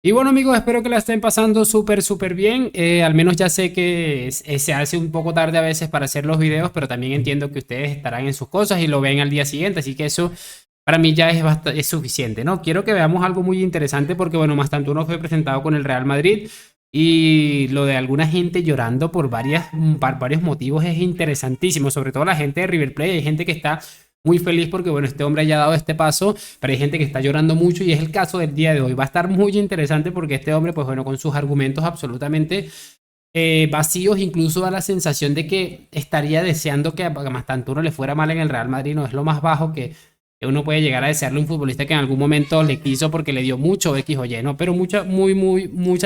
Y bueno amigos, espero que la estén pasando súper bien. Al menos ya sé que se hace un poco tarde a veces para hacer los videos, pero también entiendo que ustedes estarán en sus cosas y lo ven al día siguiente, así que eso para mí ya es suficiente, ¿no? Quiero que veamos algo muy interesante porque bueno, Mastantuono fue presentado con el Real Madrid y lo de alguna gente llorando por varios motivos es interesantísimo, sobre todo la gente de River Plate. Hay gente que está muy feliz porque, bueno, este hombre haya dado este paso, pero hay gente que está llorando mucho y es el caso del día de hoy. Va a estar muy interesante porque este hombre, pues bueno, con sus argumentos absolutamente vacíos, incluso da la sensación de que estaría deseando que a Mastantuono le fuera mal en el Real Madrid. No es lo más bajo que uno puede llegar a desearle a un futbolista que en algún momento le quiso porque le dio mucho X o Y, ¿no? Pero mucha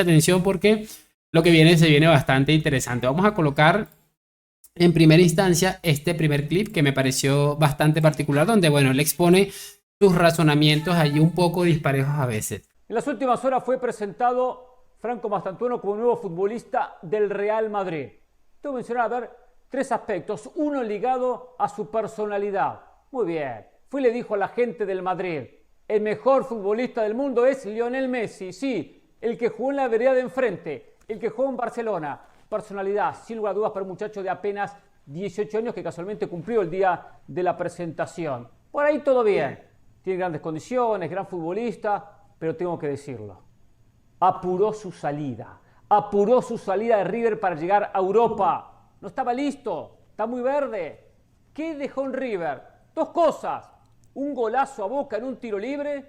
atención porque lo que viene se viene bastante interesante. Vamos a colocar en primera instancia este primer clip que me pareció bastante particular, donde, bueno, él expone sus razonamientos allí un poco disparejos a veces. En las últimas horas fue presentado Franco Mastantuono como nuevo futbolista del Real Madrid. Tengo que mencionar, a ver, tres aspectos. Uno ligado a su personalidad. Muy bien. Fue y le dijo a la gente del Madrid: el mejor futbolista del mundo es Lionel Messi. Sí, el que jugó en la vereda de enfrente, el que jugó en Barcelona. Personalidad, sin lugar a dudas, para un muchacho de apenas 18 años que casualmente cumplió el día de la presentación. Por ahí todo bien. Tiene grandes condiciones, gran futbolista, pero tengo que decirlo. Apuró su salida de River para llegar a Europa. No estaba listo, está muy verde. ¿Qué dejó en River? Dos cosas: un golazo a Boca en un tiro libre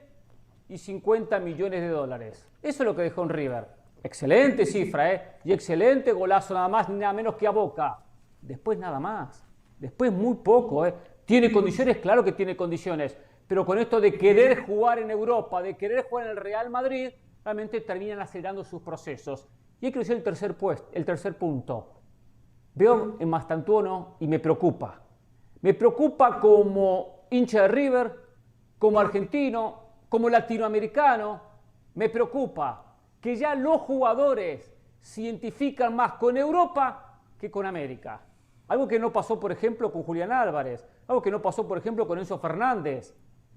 y 50 millones de dólares. Eso es lo que dejó en River. Excelente cifra, y excelente golazo, nada más ni nada menos que a Boca. Después nada más, después muy poco, ¿Tiene condiciones? Claro que tiene condiciones, pero con esto de querer jugar en Europa, de querer jugar en el Real Madrid, realmente terminan acelerando sus procesos. Y hay que decir el tercer punto. Veo en Mastantuono y me preocupa. Me preocupa como hincha de River, como argentino, como latinoamericano. Me preocupa que ya los jugadores se identifican más con Europa que con América. Algo que no pasó, por ejemplo, con Julián Álvarez, algo que no pasó, por ejemplo, con Enzo Fernández.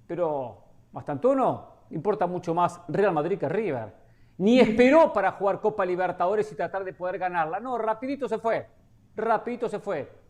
Pero Mastantuono importa mucho más Real Madrid que River. Ni esperó para jugar Copa Libertadores y tratar de poder ganarla. No, rapidito se fue.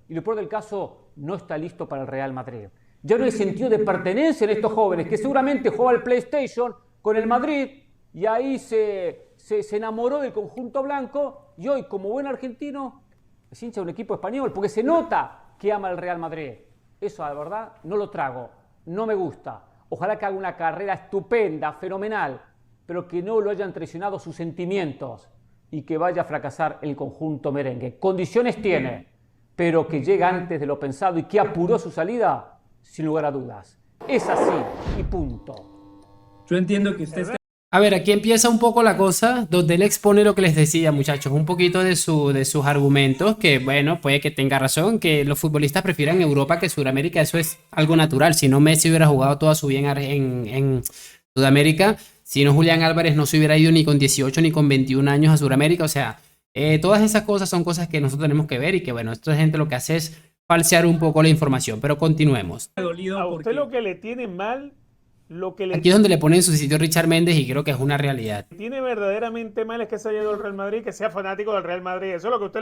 Y lo peor del caso, no está listo para el Real Madrid. Ya no hay sentido de pertenencia en estos jóvenes, que seguramente jugaba al PlayStation con el Madrid y ahí se enamoró del conjunto blanco y hoy, como buen argentino, es hincha de un equipo español porque se nota que ama el Real Madrid. Eso, la verdad, no lo trago, no me gusta. Ojalá que haga una carrera estupenda, fenomenal, pero que no lo hayan traicionado sus sentimientos y que vaya a fracasar el conjunto merengue. Condiciones tiene, pero que llega antes de lo pensado y que apuró su salida, sin lugar a dudas. Es así y punto. Yo entiendo que usted está... A ver, aquí empieza un poco la cosa, donde él expone lo que les decía, muchachos, un poquito de sus argumentos, que bueno, puede que tenga razón, que los futbolistas prefieren Europa que Sudamérica, eso es algo natural. Si no, Messi hubiera jugado toda su vida en Sudamérica, si no, Julián Álvarez no se hubiera ido ni con 18 ni con 21 años a Sudamérica. O sea, todas esas cosas son cosas que nosotros tenemos que ver y que bueno, esta gente lo que hace es falsear un poco la información, pero continuemos. dolido A porque usted lo que le tiene mal, lo que le Aquí es donde le pone en su sitio Richard Méndez y creo que es una realidad. tiene verdaderamente mal es que se haya ido al Real Madrid, que sea fanático del Real Madrid. Eso es lo que usted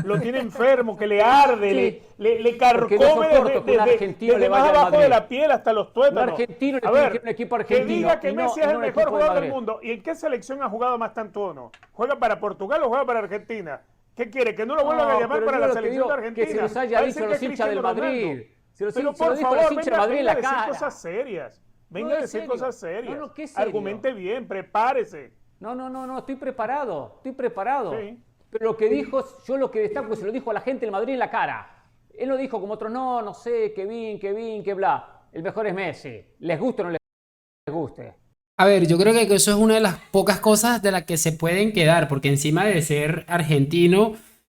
lo tiene enfermo, que le arde, Sí. le Porque no carcome soporto que un argentino desde le más vaya al abajo Madrid. de la piel hasta los tuétanos. Un argentino le A tiene ver, que ir a un equipo que argentino diga que y no- Messi y es no el un mejor equipo de jugador del Madrid. mundo. ¿Y en qué selección ha jugado Mastantuono? ¿Juega para Portugal o juega para Argentina? ¿Qué quiere? ¿Que no lo vuelvan a llamar pero para yo la lo que selección digo, de Argentina? que se los haya Va a dicho decir a que los es hinchas del Cristiano Madrid. Ronaldo. Se Pero lo por dijo a los favor, hinchas del venga, Madrid en venga a la decir cara. cosas serias. Venga No, a en decir serio. cosas serias. No, ¿qué serio? Argumente bien, prepárese. No, estoy preparado. Sí. Pero lo que dijo, yo lo que destaco, que se lo dijo a la gente del Madrid en la cara. Él no dijo como otros, no sé, que bien, que bla. El mejor es Messi. Les guste o no les guste. A ver, yo creo que eso es una de las pocas cosas de las que se pueden quedar, porque encima de ser argentino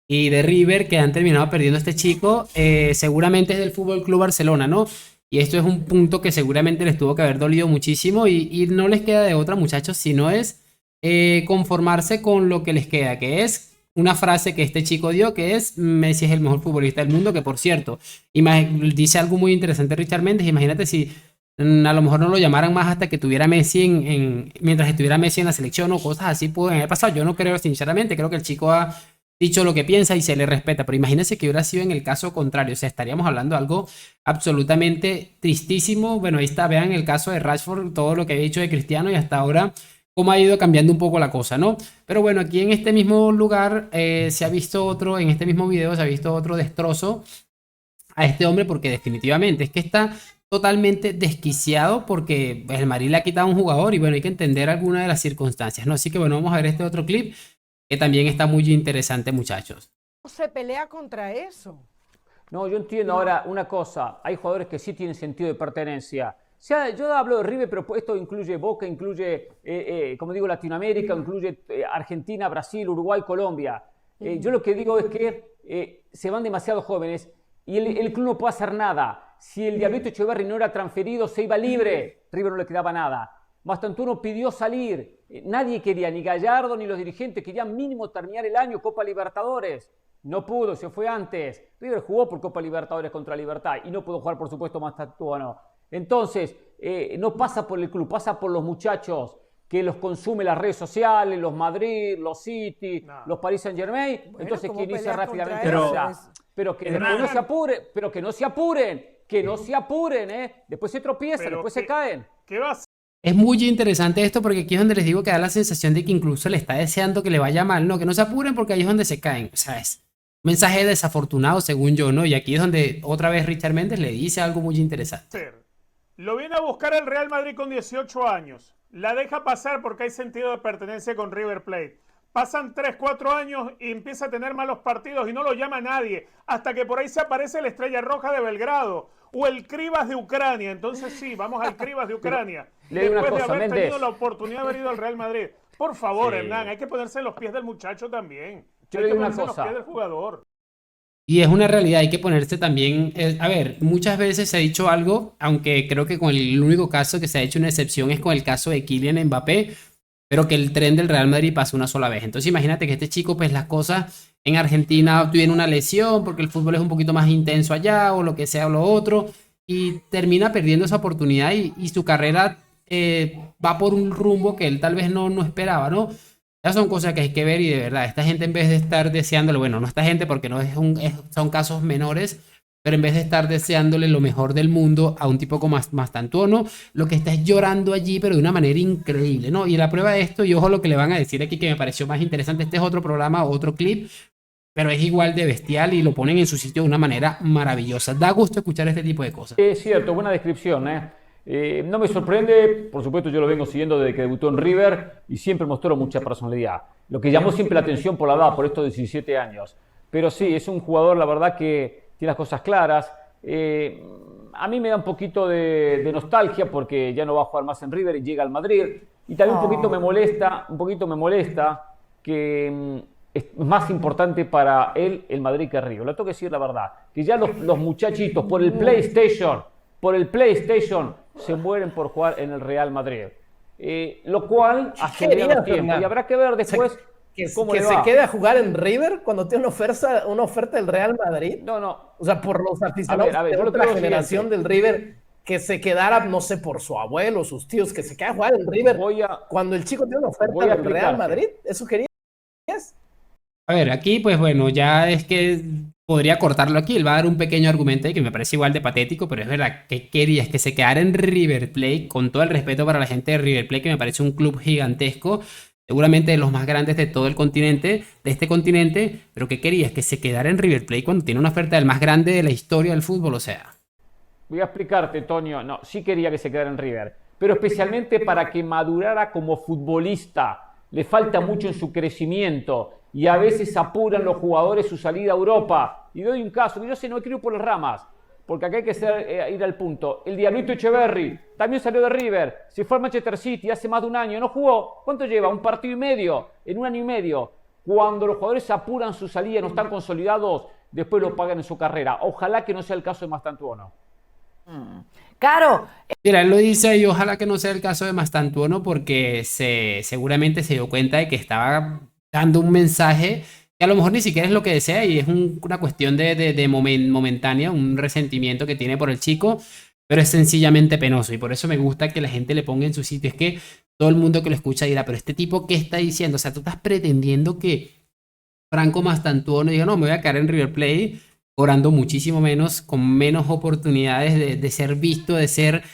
y de River, que han terminado perdiendo a este chico, seguramente es del Fútbol Club Barcelona, ¿no? Y esto es un punto que seguramente les tuvo que haber dolido muchísimo y no les queda de otra, muchachos, sino es conformarse con lo que les queda, que es una frase que este chico dio, que es Messi es el mejor futbolista del mundo, que por cierto, dice algo muy interesante Richard Méndez, imagínate si a lo mejor no lo llamaran más hasta que tuviera Messi mientras estuviera Messi en la selección o cosas así pueden haber pasado. Yo no creo, sinceramente, creo que el chico ha dicho lo que piensa y se le respeta, pero imagínense que hubiera sido en el caso contrario, o sea, estaríamos hablando de algo absolutamente tristísimo. Bueno, ahí está, vean el caso de Rashford, todo lo que ha dicho de Cristiano y hasta ahora cómo ha ido cambiando un poco la cosa, ¿no? Pero bueno, aquí en este mismo lugar se ha visto otro, en este mismo video se ha visto otro destrozo a este hombre porque definitivamente es que está totalmente desquiciado porque pues, el Madrid le ha quitado a un jugador y bueno, hay que entender algunas de las circunstancias, ¿no? Así que bueno, vamos a ver este otro clip que también está muy interesante, muchachos. Se pelea contra eso. No, yo entiendo ahora una cosa. Hay jugadores que sí tienen sentido de pertenencia. O sea, yo hablo de River, pero esto incluye Boca, incluye, como digo, Latinoamérica, incluye Argentina, Brasil, Uruguay, Colombia. Yo lo que digo es que se van demasiado jóvenes y el club no puede hacer nada. Si el Diablito Echeverri no era transferido, se iba libre. River no le quedaba nada. Mastantuono pidió salir. Nadie quería, ni Gallardo ni los dirigentes, querían mínimo terminar el año Copa Libertadores. No pudo, se fue antes. River jugó por Copa Libertadores contra Libertad y no pudo jugar, por supuesto, Mastantuono. Entonces, no pasa por el club, pasa por los muchachos que los consume las redes sociales, los Madrid, los City, los Paris Saint-Germain. Bueno, entonces, que inicia rápidamente. Pero que no se apuren, que no se apuren, ¿eh? Después se tropiezan, después se caen. ¿Qué va a hacer? Es muy interesante esto porque aquí es donde les digo que da la sensación de que incluso le está deseando que le vaya mal. No, que no se apuren porque ahí es donde se caen. O sea, es un mensaje desafortunado según yo, ¿no? Y aquí es donde otra vez Richard Méndez le dice algo muy interesante. Lo viene a buscar el Real Madrid con 18 años. La deja pasar porque hay sentido de pertenencia con River Plate. Pasan 3, 4 años y empieza a tener malos partidos y no lo llama nadie. Hasta que por ahí se aparece la Estrella Roja de Belgrado o el Krivas de Ucrania. Entonces sí, vamos al Krivas de Ucrania. Después de haber tenido la oportunidad de haber ido al Real Madrid. Por favor, Hernán, hay que ponerse en los pies del muchacho también. Yo le digo una cosa. En los pies del jugador. Y es una realidad, hay que ponerse también, a ver, muchas veces se ha dicho algo, aunque creo que con el único caso que se ha hecho una excepción es con el caso de Kylian Mbappé, pero que el tren del Real Madrid pasa una sola vez. Entonces imagínate que este chico, pues las cosas en Argentina tiene una lesión porque el fútbol es un poquito más intenso allá o lo que sea o lo otro, y termina perdiendo esa oportunidad y su carrera va por un rumbo que él tal vez no esperaba, ¿no? Ya son cosas que hay que ver y de verdad, esta gente en vez de estar deseándole, bueno, no esta gente porque no son casos menores, pero en vez de estar deseándole lo mejor del mundo a un tipo como Mastantuono, lo que está es llorando allí, pero de una manera increíble, ¿no? Y la prueba de esto, y ojo lo que le van a decir aquí que me pareció más interesante, este es otro programa, otro clip, pero es igual de bestial y lo ponen en su sitio de una manera maravillosa. Da gusto escuchar este tipo de cosas. Es cierto, buena descripción, ¿eh? No me sorprende, por supuesto yo lo vengo siguiendo desde que debutó en River y siempre mostró mucha personalidad. Lo que llamó siempre la atención por la edad, por estos 17 años. Pero sí, es un jugador, la verdad, que tiene las cosas claras. A mí me da un poquito de nostalgia porque ya no va a jugar más en River y llega al Madrid. Y también un poquito me molesta que es más importante para él el Madrid que River. Le tengo que decir la verdad, que ya los muchachitos por el PlayStation se mueren por jugar en el Real Madrid. Lo cual acelera los tiempos. Y habrá que ver después cómo le va. ¿Se quede a jugar en River cuando tiene una oferta del Real Madrid? No. O sea, por los aficionados de otra generación del River, que se quedara, no sé, por su abuelo, sus tíos, que se quede a jugar en River cuando el chico tiene una oferta del Real Madrid. ¿Eso querías? A ver, aquí pues bueno, ya es que podría cortarlo aquí, él va a dar un pequeño argumento ahí que me parece igual de patético, pero es verdad, que querías que se quedara en River Plate, con todo el respeto para la gente de River Plate, que me parece un club gigantesco, seguramente de los más grandes de todo el continente, de este continente, pero que querías que se quedara en River Plate cuando tiene una oferta del más grande de la historia del fútbol, o sea. Voy a explicarte, Toño, no, sí quería que se quedara en River, pero especialmente para que madurara como futbolista, le falta mucho en su crecimiento, y a veces apuran los jugadores su salida a Europa. Y doy un caso, que yo sé, no quiero ir por las ramas, porque acá hay que ir al punto. El Diablito Echeverri también salió de River, se fue al Manchester City hace más de un año, no jugó. ¿Cuánto lleva? Un partido y medio, en un año y medio. Cuando los jugadores apuran su salida, no están consolidados, después lo pagan en su carrera. Ojalá que no sea el caso de Mastantuono. Claro. Mira, él lo dice y ojalá que no sea el caso de Mastantuono porque seguramente se dio cuenta de que estaba dando un mensaje que a lo mejor ni siquiera es lo que desea y es una cuestión de momentánea, un resentimiento que tiene por el chico. pero es sencillamente penoso y por eso me gusta que la gente le ponga en su sitio. Es que todo el mundo que lo escucha dirá, pero este tipo, ¿qué está diciendo? O sea, tú estás pretendiendo que Franco Mastantuono diga, no, me voy a quedar en River Plate cobrando muchísimo menos, con menos oportunidades de ser visto, de ser,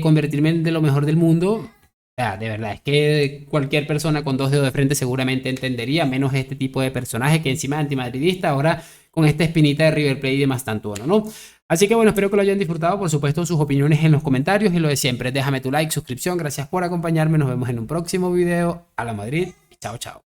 convertirme en de lo mejor del mundo. O sea, de verdad, es que cualquier persona con 2 dedos de frente seguramente entendería, menos este tipo de personaje que encima es antimadridista, ahora con esta espinita de River Plate y de Mastantuono, ¿no? Así que bueno, espero que lo hayan disfrutado. Por supuesto, sus opiniones en los comentarios y lo de siempre. Déjame tu like, suscripción. Gracias por acompañarme. Nos vemos en un próximo video. A la Madrid y chao, chao.